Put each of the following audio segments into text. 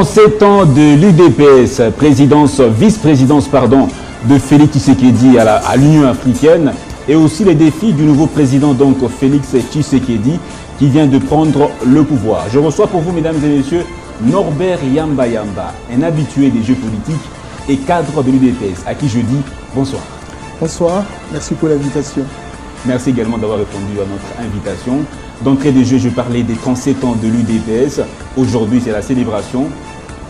37 ans de l'UDPS, vice-présidence de Félix Tshisekedi à l'Union africaine, et aussi les défis du nouveau président, donc Félix Tshisekedi, qui vient de prendre le pouvoir. Je reçois pour vous, mesdames et messieurs, Norbert Yamba Yamba, un habitué des jeux politiques et cadre de l'UDPS, à qui je dis bonsoir. Bonsoir, merci pour l'invitation. Merci également d'avoir répondu à notre invitation. D'entrée de jeu, je parlais des 37 ans de l'UDPS. Aujourd'hui, c'est la célébration.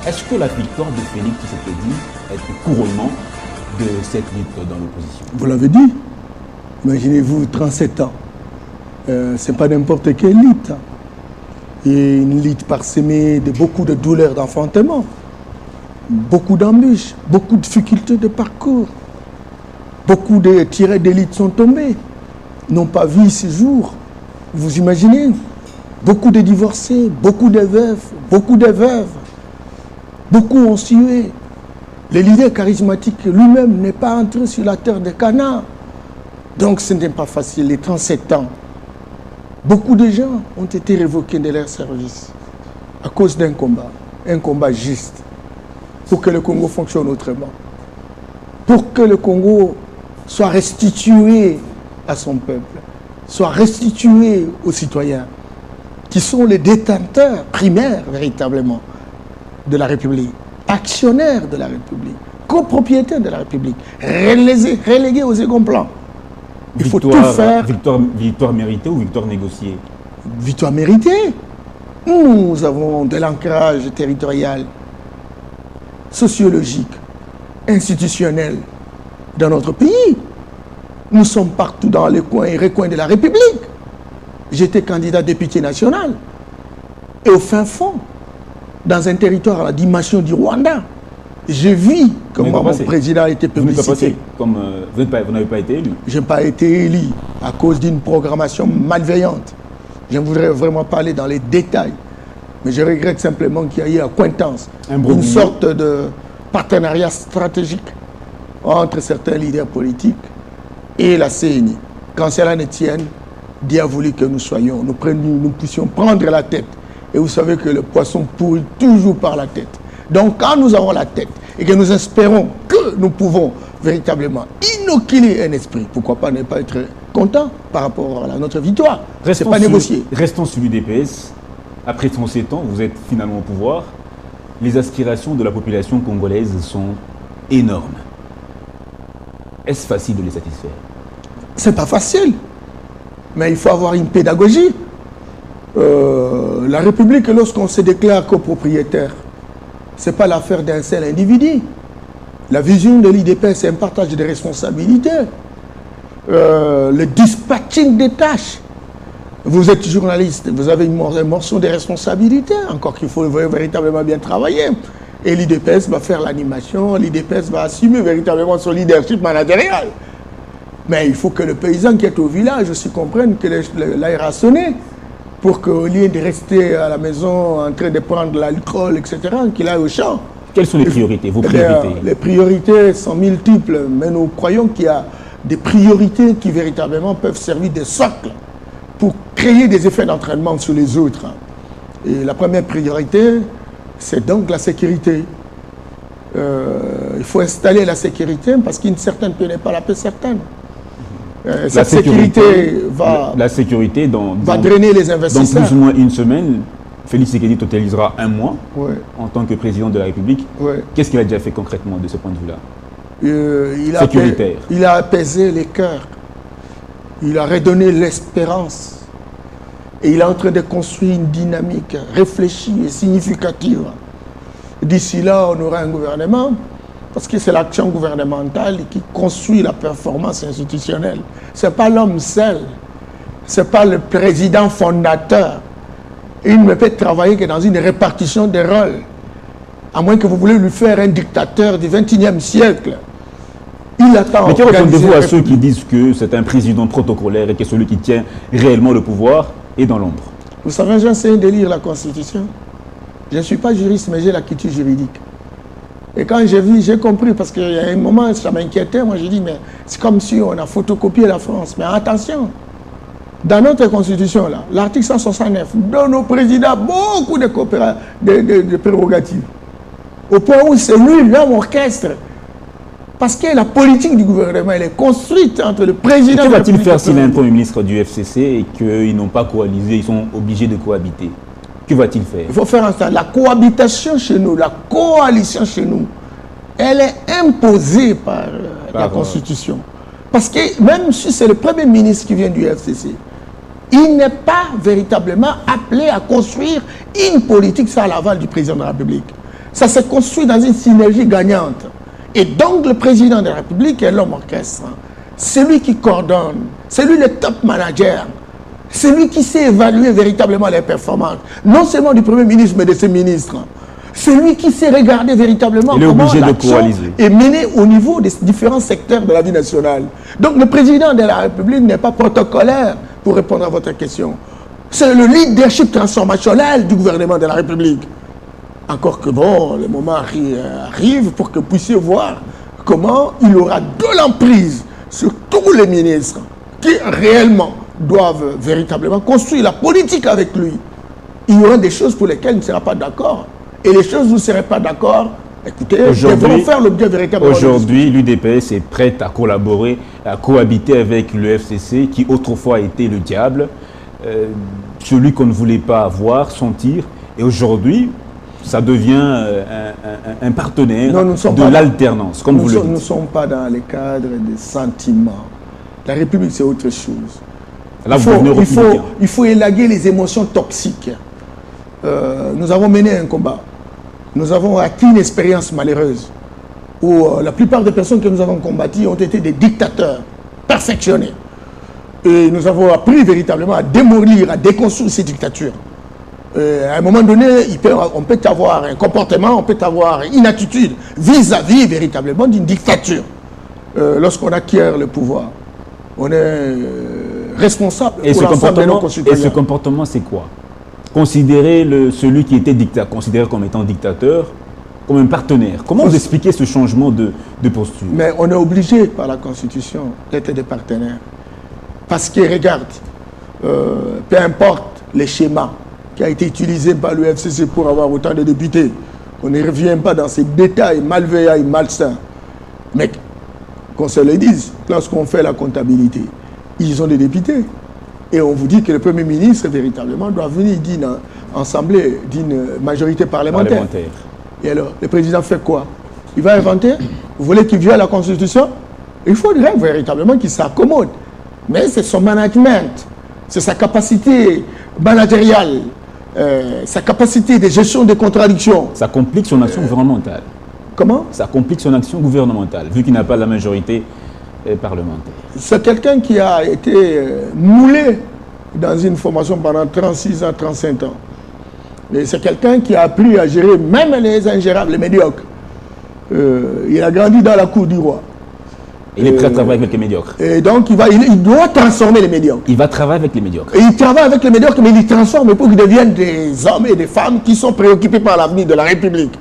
Est-ce que la victoire de Félix Tshisekedi est le couronnement de cette lutte dans l'opposition? Vous l'avez dit. Imaginez-vous, 37 ans. Ce n'est pas n'importe quelle lutte. Et une lutte parsemée de beaucoup de douleurs d'enfantement, beaucoup d'embûches, beaucoup de difficultés de parcours. Beaucoup de tirés d'élite sont tombés, n'ont pas vu ce jour. Vous imaginez? Beaucoup de divorcés, beaucoup de veufs, beaucoup de veuves. Beaucoup ont sué. Le leader charismatique lui-même n'est pas entré sur la terre de Cana. Donc ce n'est pas facile, les 37 ans. Beaucoup de gens ont été révoqués de leur service à cause d'un combat juste, pour que le Congo fonctionne autrement. Pour que le Congo soit restitué à son peuple, soit restitué aux citoyens, qui sont les détenteurs primaires, véritablement, de la République, actionnaires de la République, copropriétaires de la République, relégués au second plan. Il faut tout faire. Victoire méritée ou victoire négociée? Victoire méritée. Nous avons de l'ancrage territorial, sociologique, institutionnel dans notre pays. Nous sommes partout dans les coins et recoins de la République. J'étais candidat député national. Et au fin fond, dans un territoire à la dimension du Rwanda, je vis comment mon président a été publicité. Vous n'avez pas été élu? Je n'ai pas été élu à cause d'une programmation malveillante. Je ne voudrais vraiment pas aller dans les détails. Mais je regrette simplement qu'il y ait eu accointance, une sorte de partenariat stratégique entre certains leaders politiques et la CENI. Quand cela ne tienne, Dieu a voulu que nous puissions prendre la tête. Et vous savez que le poisson pourrit toujours par la tête. Donc quand nous avons la tête et que nous espérons que nous pouvons véritablement inoculer un esprit, pourquoi pas ne pas être content par rapport à notre victoire? C'est pas négocié. Restons sur l'UDPS. Après 37 ans, vous êtes finalement au pouvoir. Les aspirations de la population congolaise sont énormes. Est-ce facile de les satisfaire? C'est pas facile. Mais il faut avoir une pédagogie. La République, lorsqu'on se déclare copropriétaire, ce n'est pas l'affaire d'un seul individu. La vision de l'IDP, c'est un partage de responsabilités. Le dispatching des tâches. Vous êtes journaliste, vous avez un morceau de responsabilité, encore qu'il faut véritablement bien travailler. Et l'IDPS va faire l'animation, l'IDPS va assumer véritablement son leadership managérial. Mais il faut que le paysan qui est au village aussi comprenne que l'air a sonné, pour qu'au lieu de rester à la maison en train de prendre l'alcool, etc., qu'il aille au champ. Quelles sont les priorités, vos priorités? Les priorités sont multiples, mais nous croyons qu'il y a des priorités qui véritablement peuvent servir de socle pour créer des effets d'entraînement sur les autres. Et la première priorité, c'est donc la sécurité. Il faut installer la sécurité parce qu'une certaine paix n'est pas la paix certaine. Cette sécurité va drainer les investisseurs. Dans plus ou moins une semaine, Félix Tshisekedi totalisera un mois en tant que président de la République. Qu'est-ce qu'il a déjà fait concrètement de ce point de vue-là? Sécuritaire. Il a apaisé les cœurs. Il a redonné l'espérance. Et il est en train de construire une dynamique réfléchie et significative. D'ici là, on aura un gouvernement, parce que c'est l'action gouvernementale qui construit la performance institutionnelle. Ce n'est pas l'homme seul, ce n'est pas le président fondateur. Il ne peut travailler que dans une répartition des rôles, à moins que vous voulez lui faire un dictateur du XXIe siècle. Il attend. Mais que répondez-vous à ceux qui disent que c'est un président protocolaire et que celui qui tient réellement le pouvoir est dans l'ombre? Vous savez, j'essaie de lire la Constitution. Je ne suis pas juriste, mais j'ai la culture juridique. Et quand j'ai vu, j'ai compris, parce qu'il y a un moment, ça m'inquiétait. Moi, j'ai dit, mais c'est comme si on a photocopié la France. Mais attention, dans notre Constitution, là, l'article 169 donne au président beaucoup de prérogatives. au point où c'est lui l'homme orchestre. Parce que la politique du gouvernement, elle est construite entre le président... Que va-t-il faire s'il est un Premier ministre du FCC et qu'ils n'ont pas coalisé, ils sont obligés de cohabiter? Que va-t-il faire? Il faut faire en sorte, la cohabitation chez nous, la coalition chez nous, elle est imposée par la Constitution. Parce que même si c'est le Premier ministre qui vient du FCC, il n'est pas véritablement appelé à construire une politique sans l'aval du président de la République. Ça se construit dans une synergie gagnante. Et donc le président de la République est l'homme orchestre. C'est lui qui coordonne, c'est lui le top manager. C'est lui qui sait évaluer véritablement les performances, non seulement du Premier ministre, mais de ses ministres. C'est lui qui sait regarder véritablement comment l'action est menée au niveau des différents secteurs de la vie nationale. Donc le président de la République n'est pas protocolaire pour répondre à votre question. C'est le leadership transformationnel du gouvernement de la République. Encore que bon, le moment arrive pour que vous puissiez voir comment il aura de l'emprise sur tous les ministres qui réellement doivent véritablement construire la politique avec lui. Il y aura des choses pour lesquelles il ne sera pas d'accord. Et les choses où vous ne serez pas d'accord, écoutez, devront faire l'objet véritablement. Aujourd'hui, l'UDPS est prête à collaborer, à cohabiter avec le FCC, qui autrefois était le diable, celui qu'on ne voulait pas voir, sentir. Et aujourd'hui, ça devient un partenaire de l'alternance, comme vous le dites. Nous ne sommes pas dans les cadres des sentiments. La République, c'est autre chose. Là, il faut élaguer les émotions toxiques. Nous avons mené un combat. Nous avons acquis une expérience malheureuse où la plupart des personnes que nous avons combattues ont été des dictateurs perfectionnés. Et nous avons appris véritablement à démolir, à déconstruire ces dictatures. À un moment donné, on peut avoir un comportement, on peut avoir une attitude vis-à-vis véritablement d'une dictature. Lorsqu'on acquiert le pouvoir, on est responsable pour l'ensemble de nos concitoyens. Et ce comportement, c'est quoi? Considérer celui qui était dictateur, considéré comme étant dictateur, comme un partenaire. Comment vous expliquez ce changement de posture? Mais on est obligé par la Constitution d'être des partenaires. Parce que, regarde, peu importe les schémas qui a été utilisé par le FCC pour avoir autant de députés, on ne revient pas dans ces détails malveillants et malsains. Mais qu'on se le dise, lorsqu'on fait la comptabilité, ils ont des députés. Et on vous dit que le Premier ministre, véritablement, doit venir d'une assemblée, d'une majorité parlementaire. Et alors, le président fait quoi? Il va inventer? Vous voulez qu'il viole la Constitution? Il faudrait véritablement qu'il s'accommode. Mais c'est son management, c'est sa capacité managériale, sa capacité de gestion des contradictions. Ça complique son action gouvernementale. Comment? Ça complique son action gouvernementale, vu qu'il n'a pas la majorité parlementaire. C'est quelqu'un qui a été moulé dans une formation pendant 36 ans, 35 ans. Et c'est quelqu'un qui a appris à gérer même les ingérables, les médiocres. Il a grandi dans la cour du roi. Il est prêt à travailler avec les médiocres. Et donc, il doit transformer les médiocres. Il va travailler avec les médiocres. Et il travaille avec les médiocres, mais il les transforme pour qu'ils deviennent des hommes et des femmes qui sont préoccupés par l'avenir de la République.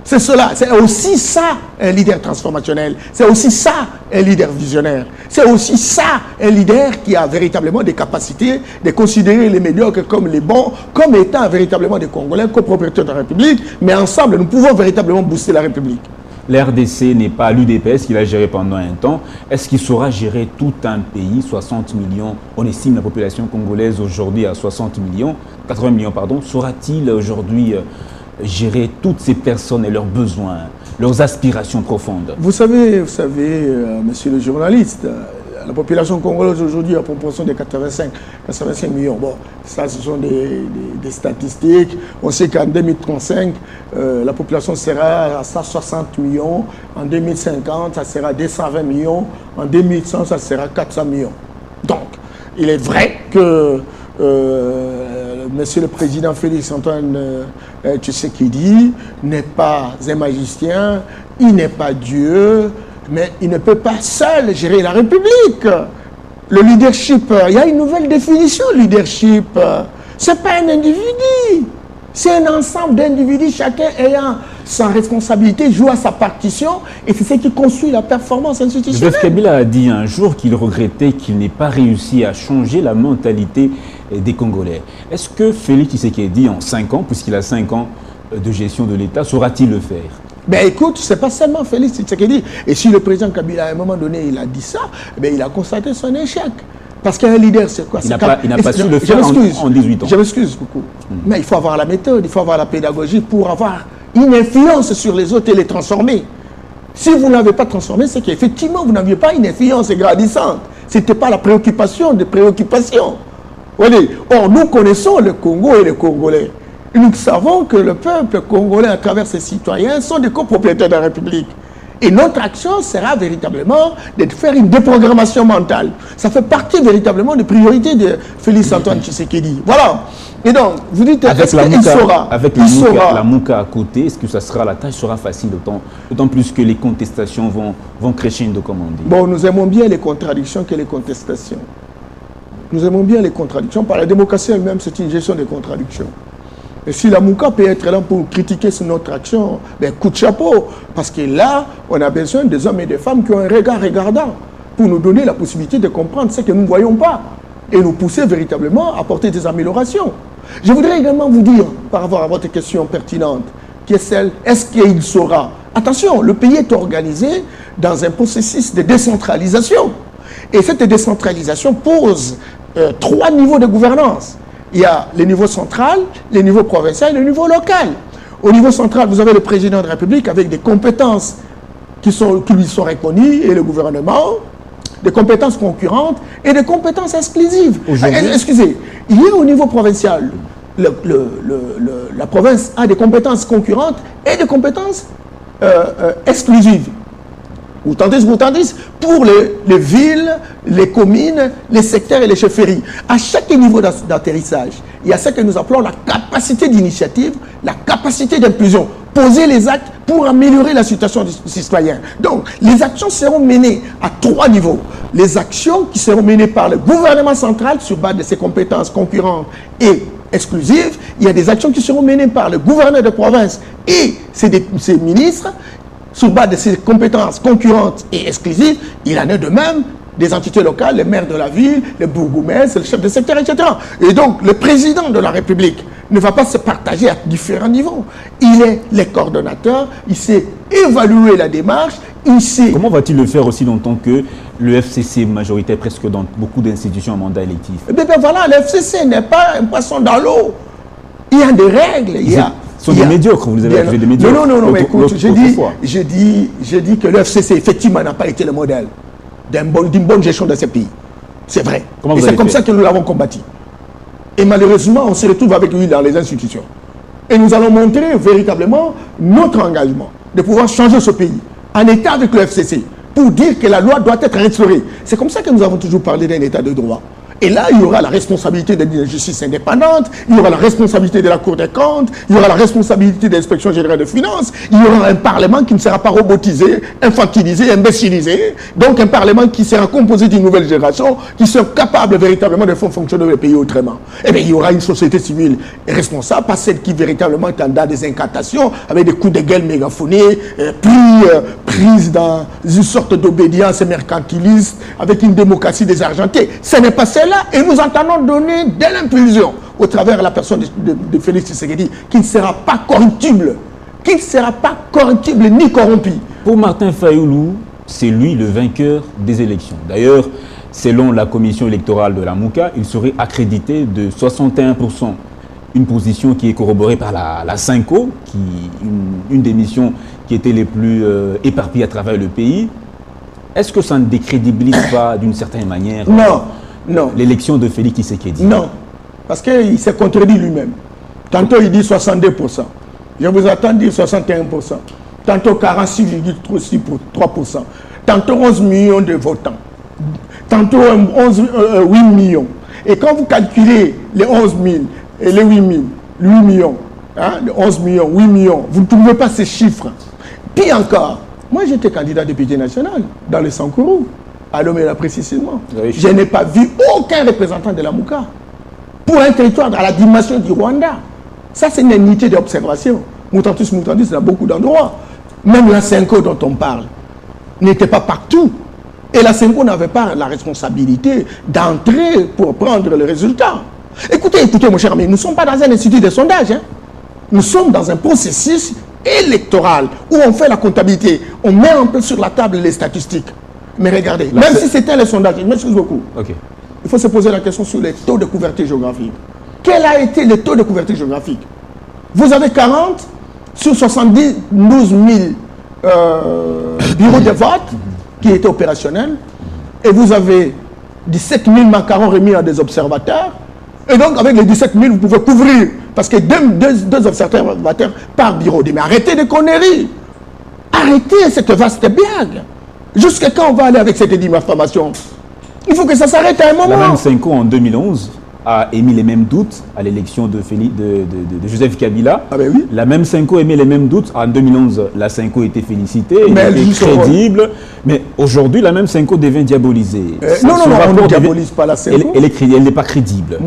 C'est cela, c'est aussi ça un leader transformationnel, c'est aussi ça un leader visionnaire, c'est aussi ça un leader qui a véritablement des capacités de considérer les médiocres comme les bons, comme étant véritablement des Congolais, copropriétaires de la République, mais ensemble nous pouvons véritablement booster la République. L'RDC n'est pas l'UDPS qu'il a géré pendant un temps. Est-ce qu'il saura gérer tout un pays, 60 millions? On estime la population congolaise aujourd'hui à 60 millions, 80 millions, pardon. Saura-t-il aujourd'hui gérer toutes ces personnes et leurs besoins, leurs aspirations profondes? Vous savez, monsieur le journaliste, la population congolaise aujourd'hui a proportion de 85 millions. Bon, ça, ce sont des statistiques. On sait qu'en 2035, la population sera à 160 millions. En 2050, ça sera 220 millions. En 2100, ça sera 400 millions. Donc, il est vrai que Monsieur le Président Félix-Antoine Tshisekedi n'est pas un magicien, il n'est pas Dieu, mais il ne peut pas seul gérer la République. Le leadership, il y a une nouvelle définition, leadership. Ce n'est pas un individu, c'est un ensemble d'individus, chacun ayant sa responsabilité, joue à sa partition, et c'est ce qui construit la performance institutionnelle. Joseph Kabila a dit un jour qu'il regrettait qu'il n'ait pas réussi à changer la mentalité des Congolais. Est-ce que Félix Tshisekedi, en 5 ans, puisqu'il a 5 ans de gestion de l'État, saura-t-il le faire? Ben écoute, c'est pas seulement Félix Tshisekedi. Et si le président Kabila, à un moment donné, il a dit ça, ben il a constaté son échec. Parce qu'un leader, c'est quoi? Il n'a pas su le faire en 18 ans. Je m'excuse, Coucou. Mais il faut avoir la méthode, il faut avoir la pédagogie pour avoir une influence sur les autres et les transformer. Si vous n'avez pas transformé, c'est qu'effectivement, vous n'aviez pas une influence grandissante. Ce n'était pas la préoccupation des préoccupations. Voyez. Or, nous connaissons le Congo et les Congolais. Et nous savons que le peuple congolais, à travers ses citoyens, sont des copropriétaires de la République. Et notre action sera véritablement de faire une déprogrammation mentale. Ça fait partie véritablement des priorités de Félix Antoine Tshisekedi. Voilà. Et donc, vous dites, avec la Mouka à côté, est-ce que ça sera, la tâche sera facile, d'autant plus que les contestations vont crescendo, comme on dit? Bon, nous aimons bien les contradictions que les contestations. Nous aimons bien les contradictions. Par la démocratie elle-même, c'est une gestion des contradictions. Et si la Mouka peut être là pour critiquer sur notre action, ben coup de chapeau. Parce que là, on a besoin des hommes et des femmes qui ont un regard regardant pour nous donner la possibilité de comprendre ce que nous ne voyons pas et nous pousser véritablement à apporter des améliorations. Je voudrais également vous dire, par rapport à votre question pertinente, qui est celle, est-ce qu'il saura? Attention, le pays est organisé dans un processus de décentralisation. Et cette décentralisation pose 3 niveaux de gouvernance. Il y a le niveau central, le niveau provincial et le niveau local. Au niveau central, vous avez le président de la République avec des compétences qui lui sont reconnues et le gouvernement, des compétences concurrentes et des compétences exclusives. Excusez, il y a au niveau provincial, la province a des compétences concurrentes et des compétences exclusives. Ou tandis pour les villes, les communes, les secteurs et les chefferies. À chaque niveau d'atterrissage, il y a ce que nous appelons la capacité d'initiative, la capacité d'impulsion. Poser les actes pour améliorer la situation des citoyens. Donc, les actions seront menées à 3 niveaux. Les actions qui seront menées par le gouvernement central sur base de ses compétences concurrentes et exclusives. Il y a des actions qui seront menées par le gouverneur de province et ses ministres sur base de ses compétences concurrentes et exclusives. Il en est de même des entités locales, les maires de la ville, les bourgmestres, le chef de secteur, etc. Et donc, le président de la République ne va pas se partager à différents niveaux. Il est le coordonnateur, il sait évaluer la démarche, il sait... Comment va-t-il le faire aussi dans que le FCC est majoritaire presque dans beaucoup d'institutions à mandat électif? Eh bien voilà, le FCC n'est pas un poisson dans l'eau. Il y a des règles, il y a... sont des médiocres, vous avez accusé des médiocres. Non, mais écoute, je dis que le FCC, effectivement, n'a pas été le modèle d'une bonne gestion de ce pays. C'est vrai. Et c'est comme ça que nous l'avons combattu. Et malheureusement, on se retrouve avec lui dans les institutions. Et nous allons montrer véritablement notre engagement de pouvoir changer ce pays en état avec le FCC pour dire que la loi doit être restaurée. C'est comme ça que nous avons toujours parlé d'un état de droit. Et là, il y aura la responsabilité de la justice indépendante, il y aura la responsabilité de la Cour des comptes, il y aura la responsabilité de l'inspection générale des finances, il y aura un Parlement qui ne sera pas robotisé, infantilisé, imbécilisé. Donc un Parlement qui sera composé d'une nouvelle génération, qui sera capable véritablement de faire fonctionner le pays autrement. Et bien, il y aura une société civile responsable, pas celle qui véritablement est en des incantations, avec des coups de gueule mégaphonés, prise dans une sorte d'obédience mercantiliste, avec une démocratie désargentée. Ce n'est pas celle et nous entendons donner de l'impulsion au travers de la personne de Félix Tshisekedi qui ne sera pas corruptible, ni corrompu. Pour Martin Fayoulou, c'est lui le vainqueur des élections. D'ailleurs, selon la commission électorale de la Mouka, il serait accrédité de 61%. Une position qui est corroborée par la Cinco, une des missions qui était les plus éparpillées à travers le pays. Est-ce que ça ne décrédibilise pas d'une certaine manière l'élection de Félix Tshisekedi? Non, parce qu'il s'est contredit lui-même. Tantôt il dit 62%, je vous attends dire 61%, tantôt 46,3%, tantôt 11 millions de votants, tantôt 8 millions. Et quand vous calculez les 11 000 et les 8 millions, hein, les 11 millions, 8 millions, vous ne trouvez pas ces chiffres. Puis encore, moi j'étais candidat député national dans le Sankourou. À Lomé, précisément. Je n'ai pas vu aucun représentant de la Mouka pour un territoire à la dimension du Rwanda. Ça, c'est une unité d'observation. Moutantus, dans beaucoup d'endroits. Même la Cinco dont on parle n'était pas partout. Et la Cinco n'avait pas la responsabilité d'entrer pour prendre le résultat. Écoutez, mon cher ami, nous ne sommes pas dans un institut de sondage. Hein. Nous sommes dans un processus électoral où on fait la comptabilité. On met un peu sur la table les statistiques. Mais regardez, même si c'était les sondages, je m'excuse beaucoup, il faut se poser la question sur les taux de couverture géographique. Quel a été le taux de couverture géographique? Vous avez 40 sur 72 000 bureaux de vote qui étaient opérationnels et vous avez 17 000 macarons remis à des observateurs. Et donc, avec les 17 000, vous pouvez couvrir. Parce que deux observateurs par bureau. Mais arrêtez des conneries. Arrêtez cette vaste blague. Jusqu'à quand on va aller avec cette information? Il faut que ça s'arrête à un moment. La même Senko en 2011 a émis les mêmes doutes à l'élection de Joseph Kabila. Ah ben oui. La même Senko a émis les mêmes doutes. En 2011, la Senko était félicitée, mais elle était crédible. Mais aujourd'hui, la même Senko devient diabolisée. Non, on ne diabolise pas la Senko. Elle n'est pas crédible.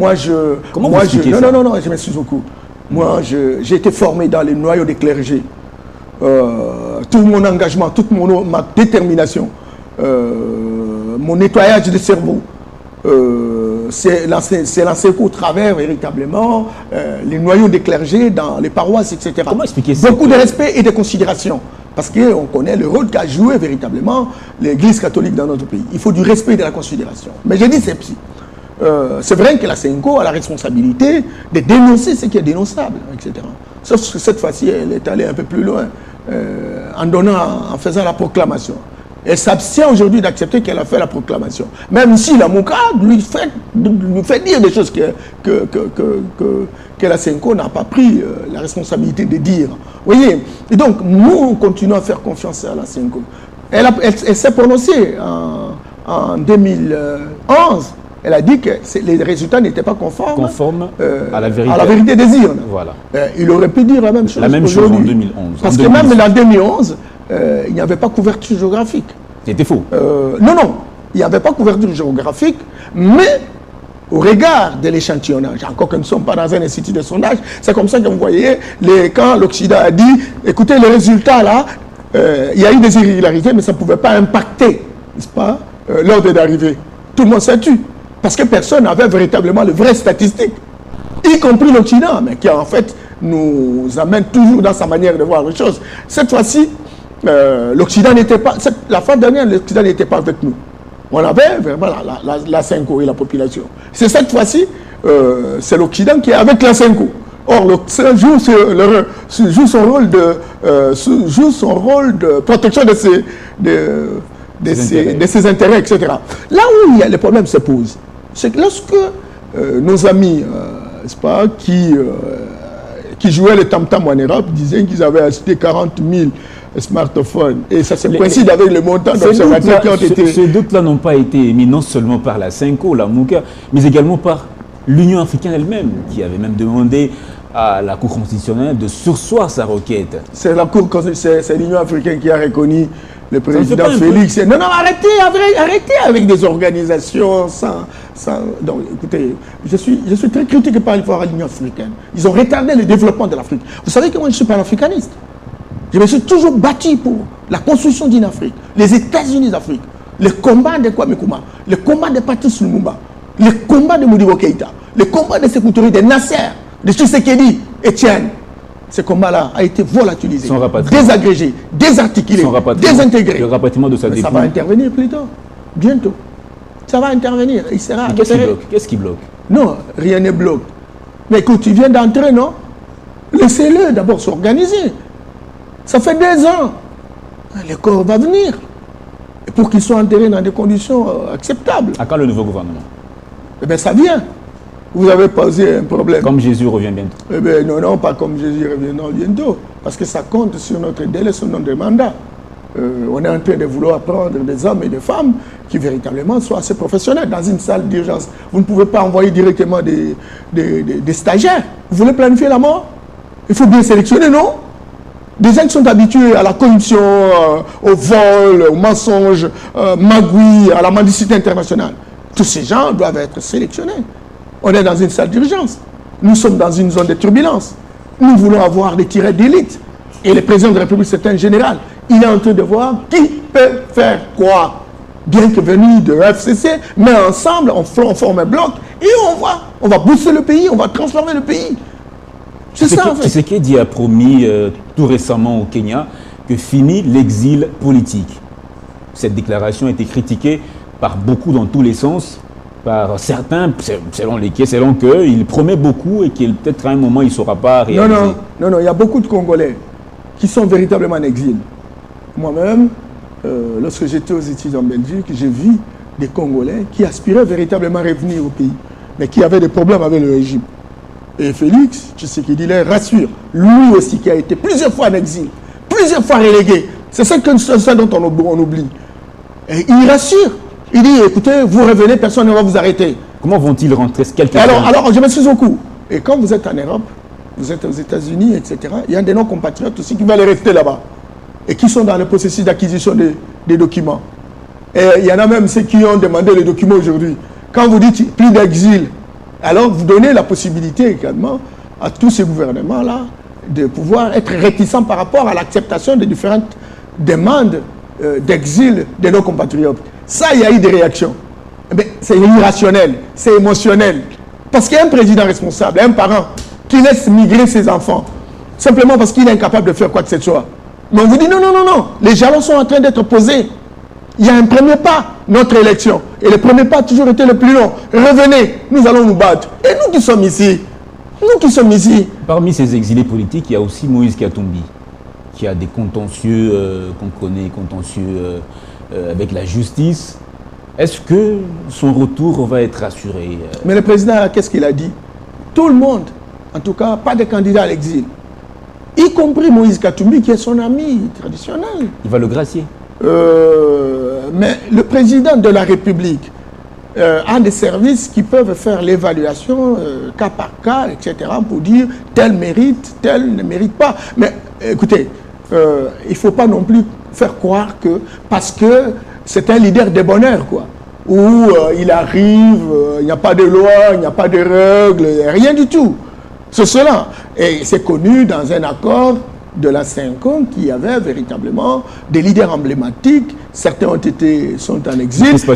Comment vous expliquez ça? Non, je m'excuse beaucoup. Moi, j'ai été formé dans les noyaux des clergés. Tout mon engagement, toute ma détermination, mon nettoyage de cerveau, c'est lancé au travers véritablement les noyaux des clergés dans les paroisses, etc. Comment expliquer ça? Beaucoup de respect et de considération. Parce qu'on connaît le rôle qu'a joué véritablement l'Église catholique dans notre pays. Il faut du respect et de la considération. Mais j'ai dit c'est vrai que la Senko a la responsabilité de dénoncer ce qui est dénonçable, etc. Sauf que cette fois-ci, elle est allée un peu plus loin en faisant la proclamation. Elle s'abstient aujourd'hui d'accepter qu'elle a fait la proclamation. Même si la Mouka lui fait dire des choses que la Senko n'a pas pris la responsabilité de dire. Vous voyez? Et donc, nous continuons à faire confiance à la Senko. Elle s'est prononcée en 2011. Elle a dit que les résultats n'étaient pas conformes à la vérité des urnes. Voilà. Il aurait pu dire la même chose. La même chose en 2011. Parce que même en 2011, il n'y avait pas couverture géographique. C'était faux. Non, il n'y avait pas couverture géographique, mais au regard de l'échantillonnage, encore que nous ne sommes pas dans un institut de sondage, c'est comme ça que vous voyez, quand l'Occident a dit, écoutez, les résultats là, il y a eu des irrégularités, mais ça ne pouvait pas impacter, n'est-ce pas, l'ordre d'arrivée. Tout le monde s'est tué. Parce que personne n'avait véritablement les vraies statistiques, y compris l'Occident, mais qui en fait nous amène toujours dans sa manière de voir les choses. Cette fois-ci, l'Occident n'était pas, la fois dernière, l'Occident n'était pas avec nous. On avait vraiment la Senko et la population. C'est cette fois-ci, c'est l'Occident qui est avec la Senko. Or, l'Occident joue son rôle de protection de ses intérêts, etc. Là où les problèmes se posent, c'est que lorsque nos amis, n'est-ce pas, qui jouaient le tam-tam en Europe, disaient qu'ils avaient acheté 40 000 smartphones, et ça se coïncide avec le montant d'observateurs qui ont été... Ces doutes-là n'ont pas été émis non seulement par la Senko, la Mouka, mais également par l'Union africaine elle-même, qui avait même demandé à la Cour constitutionnelle de surseoir sa requête. C'est l'Union africaine qui a reconnu le président Félix. Non, arrêtez avec des organisations sans... Donc, écoutez, je suis très critique par rapport à l'Union africaine. Ils ont retardé le développement de l'Afrique. Vous savez que moi, je suis panafricaniste. Je me suis toujours battu pour la construction d'une Afrique. Les États-Unis d'Afrique, le combat de Kwame Nkrumah, le combat de Patrice Lumumba, le combat de Modibo Keïta, le combat de Sékou Touré, de Nasser, de Tshisekedi, Etienne. Ce combat-là a été volatilisé, désagrégé, désarticulé, désintégré. Le rapatriement de sa dépouille. Ça va intervenir plus tard, bientôt. Ça va intervenir. Il sera. Qu'est-ce qui bloque? Non, rien ne bloque. Mais écoute, tu viens d'entrer, non? Laissez-le d'abord s'organiser. Ça fait 2 ans. Le corps va venir. Et pour qu'il soit enterré dans des conditions acceptables. À quand le nouveau gouvernement? Eh bien, ça vient. Vous avez posé un problème. Comme Jésus revient bientôt. Eh bien, non, pas comme Jésus revient bientôt. Parce que ça compte sur notre délai, sur notre mandat. On est en train de vouloir prendre des hommes et des femmes qui véritablement soient assez professionnels dans une salle d'urgence. Vous ne pouvez pas envoyer directement des stagiaires. Vous voulez planifier la mort? Il faut bien sélectionner, non? Des gens qui sont habitués à la corruption, au vol, au mensonge, magouille, à la mendicité internationale. Tous ces gens doivent être sélectionnés. On est dans une salle d'urgence. Nous sommes dans une zone de turbulence. Nous voulons avoir des tirets d'élite. Et le président de la République, c'est un général. Il est en train de voir qui peut faire quoi. Bien que venu de FCC, mais ensemble, on forme un bloc et on va booster le pays, on va transformer le pays. C'est ça, en fait. Tshisekedi a promis tout récemment au Kenya que fini l'exil politique. Cette déclaration a été critiquée par beaucoup dans tous les sens, par certains, selon qu'eux, il promet beaucoup et qu'il peut-être à un moment il ne saura pas réaliser. Non, il y a beaucoup de Congolais qui sont véritablement en exil. Moi-même, lorsque j'étais aux études en Belgique, j'ai vu des Congolais qui aspiraient véritablement à revenir au pays, mais qui avaient des problèmes avec le régime. Et Félix, tu sais qu'il dit, les rassure, lui aussi qui a été plusieurs fois en exil, plusieurs fois relégué, c'est ça dont on oublie. Et il rassure, il dit, écoutez, vous revenez, personne ne va vous arrêter. Comment vont-ils rentrer Alors, je m'excuse beaucoup. Et quand vous êtes en Europe, vous êtes aux États-Unis, etc., il y a de nos compatriotes aussi qui veulent rester là-bas et qui sont dans le processus d'acquisition des documents. Et il y en a même ceux qui ont demandé les documents aujourd'hui. Quand vous dites plus d'exil, alors vous donnez la possibilité également à tous ces gouvernements-là de pouvoir être réticents par rapport à l'acceptation des différentes demandes d'exil de nos compatriotes. Ça, il y a eu des réactions. C'est irrationnel, c'est émotionnel. Parce qu'il y a un président responsable, un parent qui laisse migrer ses enfants, simplement parce qu'il est incapable de faire quoi que ce soit. Mais on vous dit non, les jalons sont en train d'être posés. Il y a un premier pas, notre élection. Et le premier pas a toujours été le plus long. Revenez, nous allons nous battre. Et nous qui sommes ici, Parmi ces exilés politiques, il y a aussi Moïse Katumbi, qui a des contentieux, qu'on connaît, contentieux avec la justice. Est-ce que son retour va être assuré? Mais le président, qu'est-ce qu'il a dit? Tout le monde, en tout cas, pas de candidat à l'exil. Y compris Moïse Katumbi, qui est son ami traditionnel. Il va le gracier. Mais le président de la République a des services qui peuvent faire l'évaluation cas par cas, etc., pour dire tel mérite, tel ne mérite pas. Mais écoutez, il ne faut pas non plus faire croire que parce que c'est un leader de bonheur, quoi, où il arrive, il n'y a pas de loi, il n'y a pas de règles, rien du tout. C'est cela. Et c'est connu dans un accord de la 5 qui avait véritablement des leaders emblématiques. Certains sont en exil, d'autres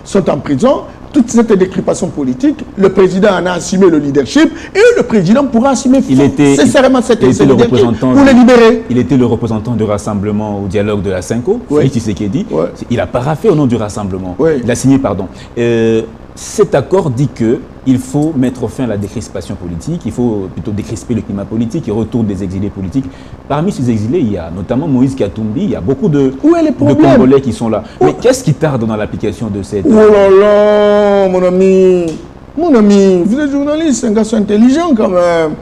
sont en prison. Toute cette décrispation politique, le président en a assumé le leadership et le président pourra assumer sincèrement cette leadership pour le libérer. Il était le représentant du rassemblement au dialogue de la 5, Félix Tshisekedi. Il n'a pas fait au nom du rassemblement. Il a signé, pardon. Cet accord dit qu'il faut mettre fin à la décrispation politique, il faut plutôt décrisper le climat politique et retour des exilés politiques. Parmi ces exilés, il y a notamment Moïse Katumbi, il y a beaucoup de Congolais qui sont là. Mais qu'est-ce qui tarde dans l'application de cette... Oh là là, mon ami, vous êtes journaliste, un garçon intelligent quand même.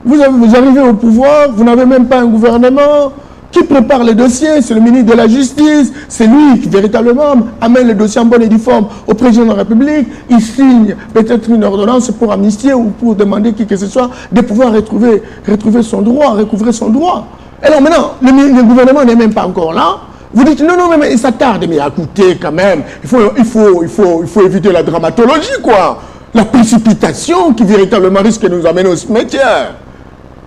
Vous arrivez au pouvoir, vous n'avez même pas un gouvernement. Qui prépare les dossiers? C'est le ministre de la Justice. C'est lui qui véritablement amène le dossier en bonne et due forme au président de la République. Il signe peut-être une ordonnance pour amnistier ou pour demander qui que ce soit de pouvoir retrouver son droit, recouvrer son droit. Et alors maintenant, le gouvernement n'est même pas encore là. Vous dites non, mais ça tarde. Mais écoutez, quand même, il faut éviter la dramatologie, quoi. La précipitation qui véritablement risque de nous amener au cimetière.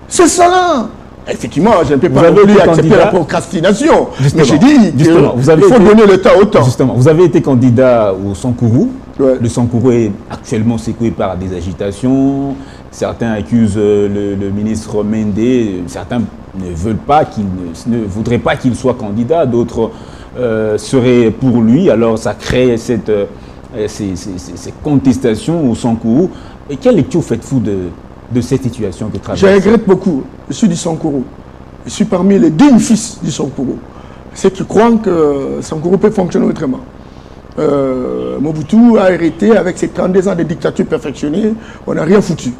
C'est ça là. Effectivement, je ne peux pas accepter la procrastination. Mais j'ai dit qu'il faut donner le temps au temps. Justement, vous avez été candidat au Sankourou. Le Sankourou est actuellement secoué par des agitations. Certains accusent le ministre Mende. Certains ne voudraient pas qu'il soit candidat. D'autres seraient pour lui. Alors ça crée ces contestations au Sankourou. Et quelle lecture faites-vous de cette situation que traverse? Je regrette beaucoup. Je suis du Sankourou. Je suis parmi les dignes fils du Sankourou. Ceux qui croient que Sankourou peut fonctionner autrement. Mobutu a hérité avec ses 32 ans de dictature perfectionnée. On n'a rien foutu.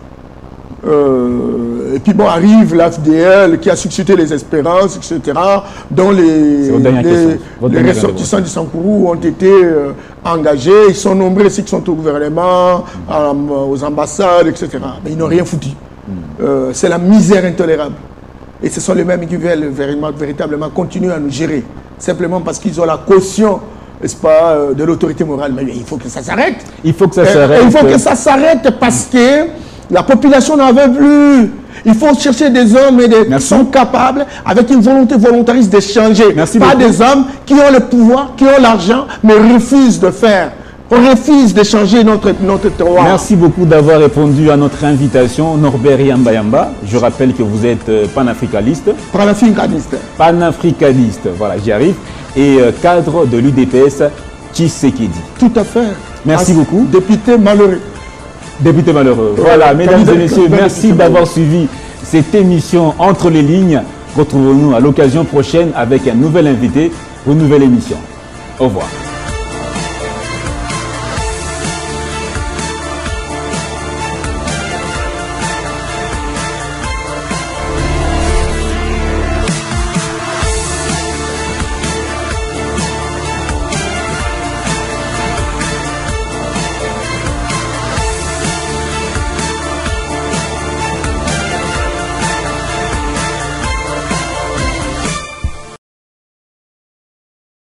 Et puis bon, arrive l'AFDL qui a suscité les espérances, etc. dont les ressortissants du Sankourou ont été engagés. Ils sont nombreux, ceux qui sont au gouvernement, aux ambassades, etc. Mais ils n'ont rien foutu. C'est la misère intolérable. Et ce sont les mêmes qui veulent véritablement continuer à nous gérer. Simplement parce qu'ils ont la caution, n'est-ce pas, de l'autorité morale. Mais il faut que ça s'arrête. Il faut que ça s'arrête. Il faut que ça s'arrête parce que la population n'en veut plus. Il faut chercher des hommes qui sont capables, avec une volonté volontariste, d'échanger. Pas des hommes qui ont le pouvoir, qui ont l'argent, mais refusent de faire. On refuse de changer notre terroir. Merci beaucoup d'avoir répondu à notre invitation, Norbert Yamba. Je rappelle que vous êtes panafricaniste. Panafricaniste. Panafricaniste, voilà, j'y arrive. Et cadre de l'UDPS, Tshisekedi. Tout à fait. Merci beaucoup. Député malheureux. Député malheureux. Voilà, mesdames et messieurs, merci d'avoir suivi cette émission Entre les lignes. Retrouvons-nous à l'occasion prochaine avec un nouvel invité pour une nouvelle émission. Au revoir.